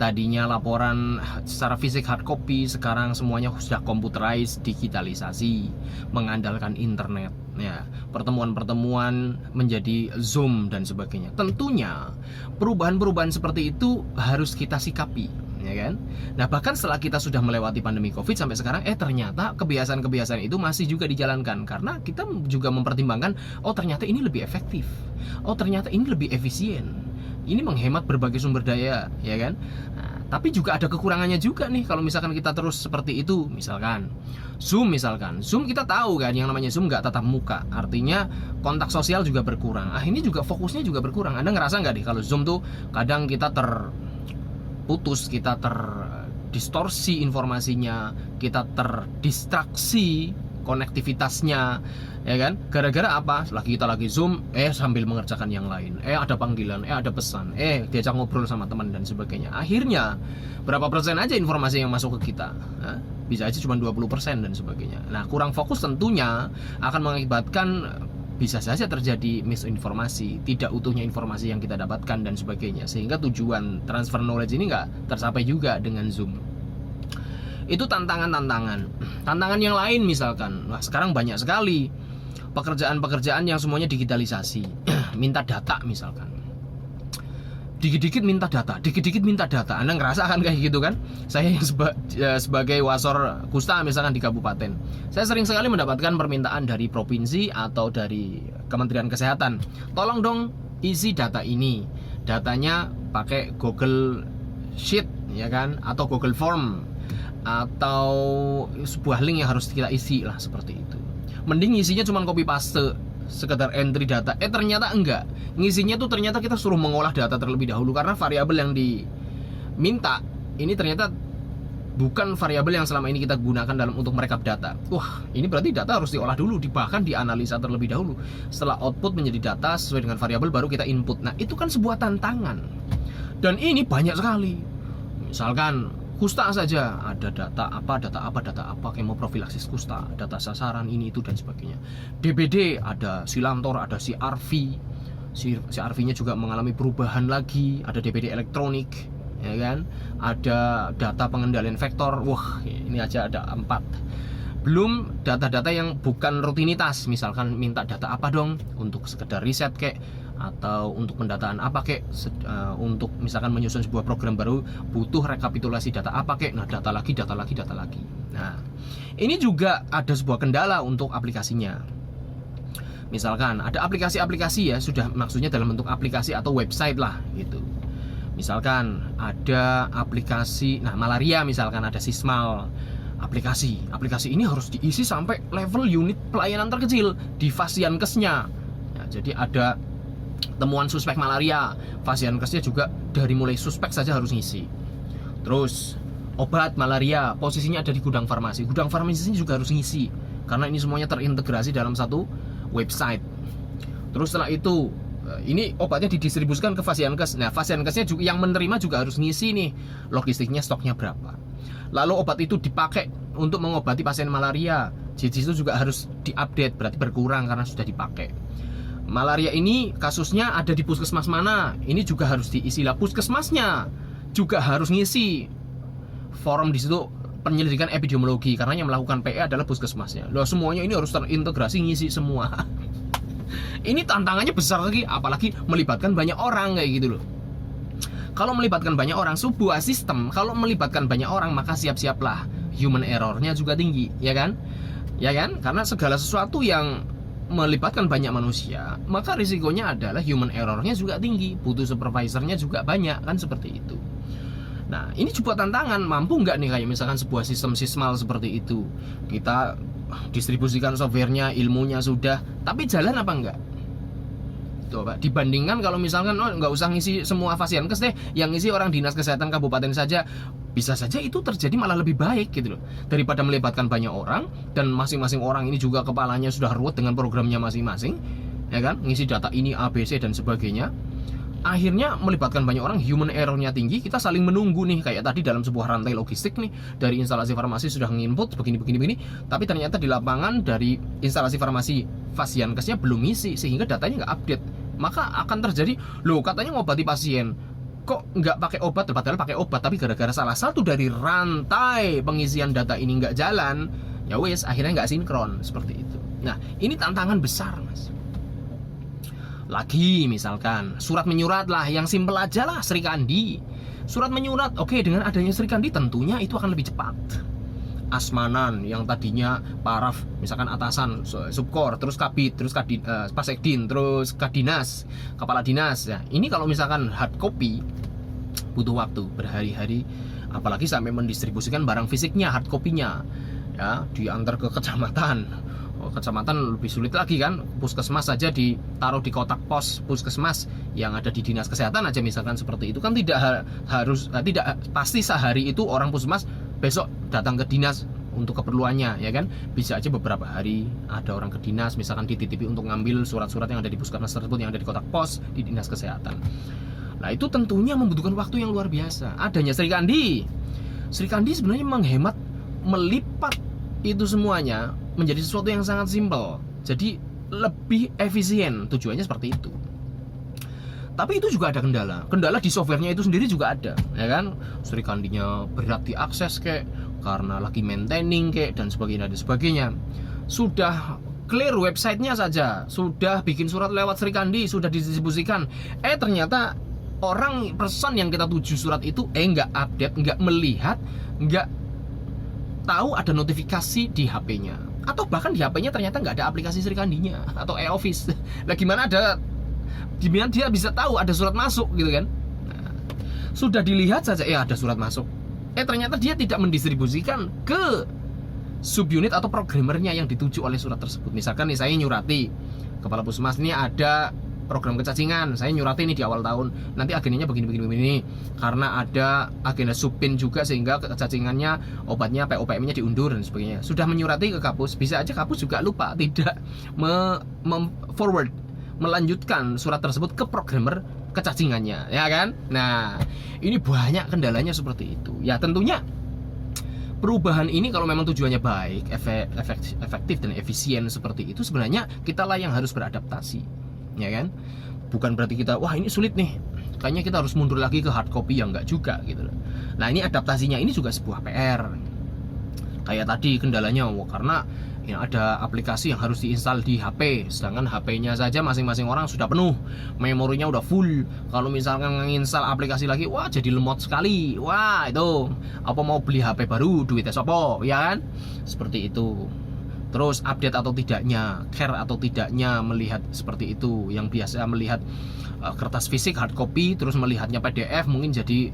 Tadinya laporan secara fisik hard copy, sekarang semuanya sudah computerized, digitalisasi, mengandalkan internet. Ya, pertemuan-pertemuan menjadi Zoom dan sebagainya. Tentunya perubahan-perubahan seperti itu harus kita sikapi, ya kan? Nah, bahkan setelah kita sudah melewati pandemi Covid sampai sekarang, ternyata kebiasaan-kebiasaan itu masih juga dijalankan karena kita juga mempertimbangkan, oh ternyata ini lebih efektif. Oh ternyata ini lebih efisien. Ini menghemat berbagai sumber daya, ya kan? Nah, tapi juga ada kekurangannya juga nih kalau misalkan kita terus seperti itu. Misalkan Zoom kita tahu kan yang namanya Zoom nggak tatap muka, artinya kontak sosial juga berkurang. Ini juga fokusnya juga berkurang. Anda ngerasa nggak nih kalau Zoom tuh kadang kita terputus, kita terdistorsi informasinya, kita terdistraksi konektivitasnya, ya kan? Gara-gara apa? Kita lagi Zoom, sambil mengerjakan yang lain, ada panggilan, ada pesan, diajak ngobrol sama teman dan sebagainya. Akhirnya berapa persen aja informasi yang masuk ke kita? Bisa aja cuma 20% dan sebagainya. Nah, kurang fokus tentunya akan mengakibatkan bisa saja terjadi misinformasi, tidak utuhnya informasi yang kita dapatkan dan sebagainya, sehingga tujuan transfer knowledge ini nggak tercapai juga dengan Zoom. Itu tantangan yang lain. Misalkan sekarang banyak sekali pekerjaan-pekerjaan yang semuanya digitalisasi. Minta data misalkan, dikit-dikit minta data. Anda ngerasa kan kayak gitu kan? Saya sebagai wasor kusta misalkan di kabupaten, saya sering sekali mendapatkan permintaan dari provinsi atau dari Kementerian Kesehatan, tolong dong isi data ini, datanya pakai Google Sheet, ya kan, atau Google Form, atau sebuah link yang harus kita isi lah, seperti itu. Mending ngisinya cuma copy paste, sekedar entry data. Ternyata enggak, ngisinya tuh ternyata kita suruh mengolah data terlebih dahulu, karena variabel yang diminta ini ternyata bukan variabel yang selama ini kita gunakan dalam untuk merekap data. Wah, ini berarti data harus diolah dulu, bahkan dianalisa terlebih dahulu. Setelah output menjadi data sesuai dengan variabel, baru kita input. Nah, itu kan sebuah tantangan, dan ini banyak sekali. Misalkan kusta saja, ada data apa, kemoprofilaksis kusta, data sasaran ini itu dan sebagainya. DBD ada Silantor, ada CRV. CRV-nya juga mengalami perubahan lagi, ada DBD elektronik, ya kan? Ada data pengendalian vektor. Wah, ini aja ada 4. Belum data-data yang bukan rutinitas, misalkan minta data apa dong untuk sekedar riset kek, atau untuk pendataan apa kek, untuk misalkan menyusun sebuah program baru butuh rekapitulasi data apa kek. Nah, data lagi. Nah, ini juga ada sebuah kendala untuk aplikasinya. Misalkan ada aplikasi-aplikasi, ya sudah, maksudnya dalam bentuk aplikasi atau website lah gitu. Misalkan ada aplikasi, malaria misalkan, ada Sismal. Aplikasi ini harus diisi sampai level unit pelayanan terkecil di Fasiankesnya. Nah, jadi ada temuan suspek malaria, Fasiankesnya juga dari mulai suspek saja harus ngisi. Terus obat malaria posisinya ada di gudang farmasi ini juga harus ngisi, karena ini semuanya terintegrasi dalam satu website. Terus setelah itu ini obatnya didistribusikan ke Fasiankes. Nah, Fasiankesnya juga yang menerima juga harus ngisi nih logistiknya, stoknya berapa. Lalu obat itu dipakai untuk mengobati pasien malaria, jadi itu juga harus diupdate, berarti berkurang karena sudah dipakai. Malaria ini kasusnya ada di puskesmas mana, ini juga harus diisi lah. Puskesmasnya juga harus ngisi forum di situ, penyelidikan epidemiologi, karena yang melakukan PE adalah puskesmasnya. Loh, semuanya ini harus terintegrasi, ngisi semua. Ini tantangannya besar lagi, apalagi melibatkan banyak orang kayak gitu loh. Kalau melibatkan banyak orang, sebuah sistem kalau melibatkan banyak orang, maka siap-siaplah human errornya juga tinggi, ya kan? Ya kan? Karena segala sesuatu yang melibatkan banyak manusia, maka risikonya adalah human errornya juga tinggi, butuh supervisornya juga banyak, kan seperti itu. Nah, ini coba tantangan, mampu nggak nih kayak misalkan sebuah sistem Sismal seperti itu, kita distribusikan softwarenya, ilmunya sudah, tapi jalan apa enggak? Coba dibandingkan kalau misalkan nggak usah ngisi semua Fasiankes deh, yang ngisi orang dinas kesehatan kabupaten saja, bisa saja itu terjadi malah lebih baik gitu loh, daripada melibatkan banyak orang dan masing-masing orang ini juga kepalanya sudah ruwet dengan programnya masing-masing, ya kan, ngisi data ini ABC dan sebagainya. Akhirnya melibatkan banyak orang, human errornya tinggi, kita saling menunggu nih, kayak tadi dalam sebuah rantai logistik nih, dari instalasi farmasi sudah nginput begini, tapi ternyata di lapangan dari instalasi farmasi Fasiankesnya belum ngisi, sehingga datanya nggak update. Maka akan terjadi, loh katanya ngobati pasien, kok nggak pakai obat, padahal pakai obat, tapi gara-gara salah satu dari rantai pengisian data ini nggak jalan, ya wes akhirnya nggak sinkron seperti itu. Nah, ini tantangan besar, Mas. Lagi misalkan surat menyurat lah, yang simpel aja lah, Sri Kandi. Surat menyurat, oke, dengan adanya Sri Kandi tentunya itu akan lebih cepat. Asmanan yang tadinya paraf, misalkan atasan, subkor, terus kabit, terus pasekdin, terus kadinas, kepala dinas. Ya, ini kalau misalkan hard copy butuh waktu berhari-hari, apalagi sampai mendistribusikan barang fisiknya, hard copy-nya, ya, diantar ke kecamatan. Kecamatan lebih sulit lagi kan, puskesmas saja ditaruh di kotak pos puskesmas yang ada di dinas kesehatan aja misalkan seperti itu kan, tidak pasti sehari itu orang puskesmas besok datang ke dinas untuk keperluannya, ya kan, bisa aja beberapa hari ada orang ke dinas misalkan dititipi untuk ngambil surat-surat yang ada di puskesmas tersebut, yang ada di kotak pos di dinas kesehatan. Nah, itu tentunya membutuhkan waktu yang luar biasa. Adanya Sri Kandi sebenarnya menghemat, melipat itu semuanya menjadi sesuatu yang sangat simpel, jadi lebih efisien, tujuannya seperti itu. Tapi itu juga ada kendala di softwarenya itu sendiri juga ada, ya kan. Sri Kandinya berat diakses kayak karena lagi maintaining kayak dan sebagainya. Sudah clear websitenya saja, sudah bikin surat lewat Sri Kandi, sudah didistribusikan, ternyata person yang kita tuju surat itu nggak update, nggak melihat, nggak tahu ada notifikasi di HP-nya, atau bahkan di HP-nya ternyata nggak ada aplikasi Sri Kandinya atau e-office. Lah gimana dia bisa tahu ada surat masuk gitu kan? Nah, sudah dilihat saja ada surat masuk, ternyata dia tidak mendistribusikan ke subunit atau programmernya yang dituju oleh surat tersebut. Misalkan nih, saya nyurati kepala puskesmas, ini ada program kecacingan, saya nyurati ini di awal tahun, nanti agendanya begini, karena ada agenda subpin juga sehingga kecacingannya obatnya POPM-nya diundur dan sebagainya. Sudah menyurati ke Kapus, bisa aja Kapus juga lupa, tidak melanjutkan surat tersebut ke programmer kecacingannya, ya kan? Nah, ini banyak kendalanya seperti itu. Ya tentunya perubahan ini kalau memang tujuannya baik, efektif dan efisien seperti itu, sebenarnya kita lah yang harus beradaptasi, ya kan? Bukan berarti kita, wah ini sulit nih, kayaknya kita harus mundur lagi ke hard copy, ya enggak juga gitu loh. Nah, ini adaptasinya ini juga sebuah PR. Kayak tadi kendalanya, karena ada aplikasi yang harus diinstal di HP, sedangkan HP-nya saja masing-masing orang sudah penuh, memorinya udah full. Kalau misalkan menginstal aplikasi lagi, wah jadi lemot sekali. Wah, itu apa mau beli HP baru, duitnya sopo, ya kan? Seperti itu. Terus update atau tidaknya, care atau tidaknya melihat seperti itu. Yang biasa melihat kertas fisik hard copy, terus melihatnya PDF mungkin jadi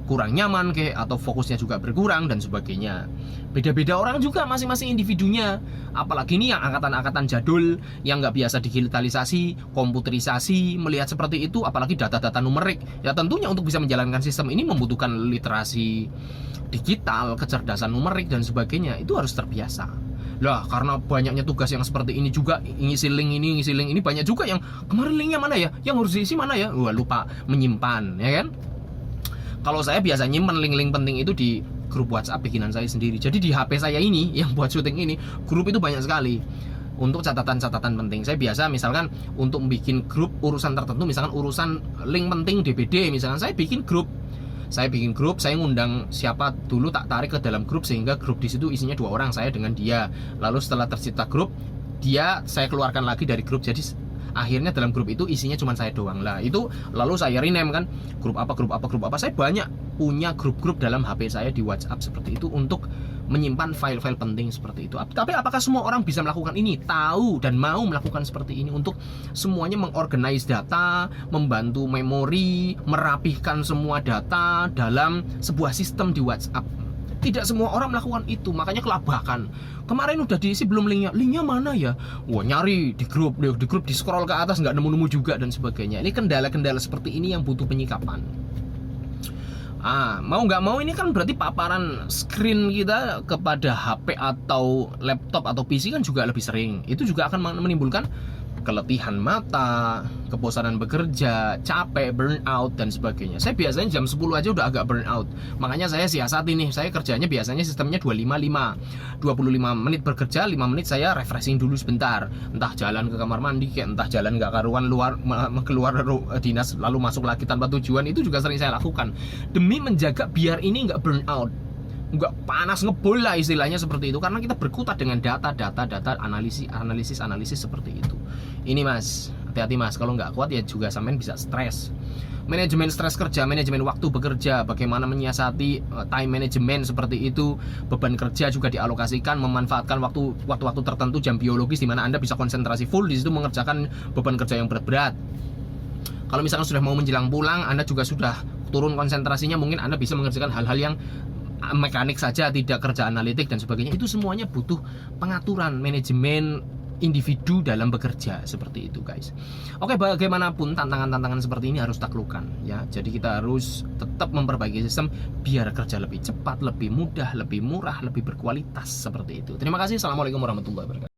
kurang nyaman atau fokusnya juga berkurang dan sebagainya. Beda-beda orang juga, masing-masing individunya. Apalagi ini yang angkatan-angkatan jadul yang nggak biasa digitalisasi, komputerisasi, melihat seperti itu, apalagi data-data numerik. Ya tentunya untuk bisa menjalankan sistem ini membutuhkan literasi digital, kecerdasan numerik dan sebagainya. Itu harus terbiasa. Lah, karena banyaknya tugas yang seperti ini juga, ngisi link ini banyak juga yang kemarin linknya mana ya, yang harus diisi mana ya, wah lupa menyimpan, ya kan? Kalau saya biasa nyimpen link-link penting itu di grup WhatsApp bikinan saya sendiri. Jadi di HP saya ini yang buat syuting ini, grup itu banyak sekali untuk catatan-catatan penting. Saya biasa misalkan untuk bikin grup urusan tertentu, misalkan urusan link penting DBD, misalkan saya bikin grup, saya ngundang siapa dulu, tak tarik ke dalam grup sehingga grup di situ isinya 2 orang, saya dengan dia. Lalu setelah tercipta grup, saya keluarkan lagi dari grup. Jadi akhirnya dalam grup itu isinya cuma saya doang lah. Itu lalu saya rename kan, grup apa. Saya banyak punya grup-grup dalam HP saya di WhatsApp seperti itu untuk menyimpan file-file penting seperti itu. Tapi apakah semua orang bisa melakukan ini? Tahu dan mau melakukan seperti ini untuk semuanya mengorganize data, membantu memori, merapihkan semua data dalam sebuah sistem di WhatsApp. Tidak semua orang melakukan itu, makanya kelabakan. Kemarin udah diisi belum linknya mana ya? Wah, nyari di grup di scroll ke atas nggak nemu juga dan sebagainya. Ini kendala-kendala seperti ini yang butuh penyikapan. Mau nggak mau ini kan berarti paparan screen kita kepada HP atau laptop atau PC kan juga lebih sering. Itu juga akan menimbulkan keletihan mata, kebosanan bekerja, capek, burnout dan sebagainya. Saya biasanya jam 10 aja udah agak burnout. Makanya saya siasati nih, saya kerjanya biasanya sistemnya 25-5. 25 menit bekerja, 5 menit saya refreshing dulu sebentar. Entah jalan ke kamar mandi, kayak entah jalan nggak karuan keluar dinas lalu masuk lagi tanpa tujuan, itu juga sering saya lakukan. Demi menjaga biar ini nggak burnout, nggak panas ngebul lah istilahnya seperti itu, karena kita berkutat dengan data analisis seperti itu. Ini mas, hati-hati mas, kalau nggak kuat ya juga sampean bisa stres. Manajemen stres kerja, manajemen waktu bekerja, bagaimana menyiasati time management seperti itu. Beban kerja juga dialokasikan, memanfaatkan waktu tertentu, jam biologis di mana Anda bisa konsentrasi full di situ mengerjakan beban kerja yang berat-berat. Kalau misalkan sudah mau menjelang pulang, Anda juga sudah turun konsentrasinya, mungkin Anda bisa mengerjakan hal-hal yang mekanik saja, tidak kerja analitik dan sebagainya. Itu semuanya butuh pengaturan manajemen individu dalam bekerja seperti itu guys. Oke, bagaimanapun tantangan-tantangan seperti ini harus taklukkan ya. Jadi kita harus tetap memperbaiki sistem biar kerja lebih cepat, lebih mudah, lebih murah, lebih berkualitas seperti itu. Terima kasih. Assalamualaikum warahmatullahi wabarakatuh.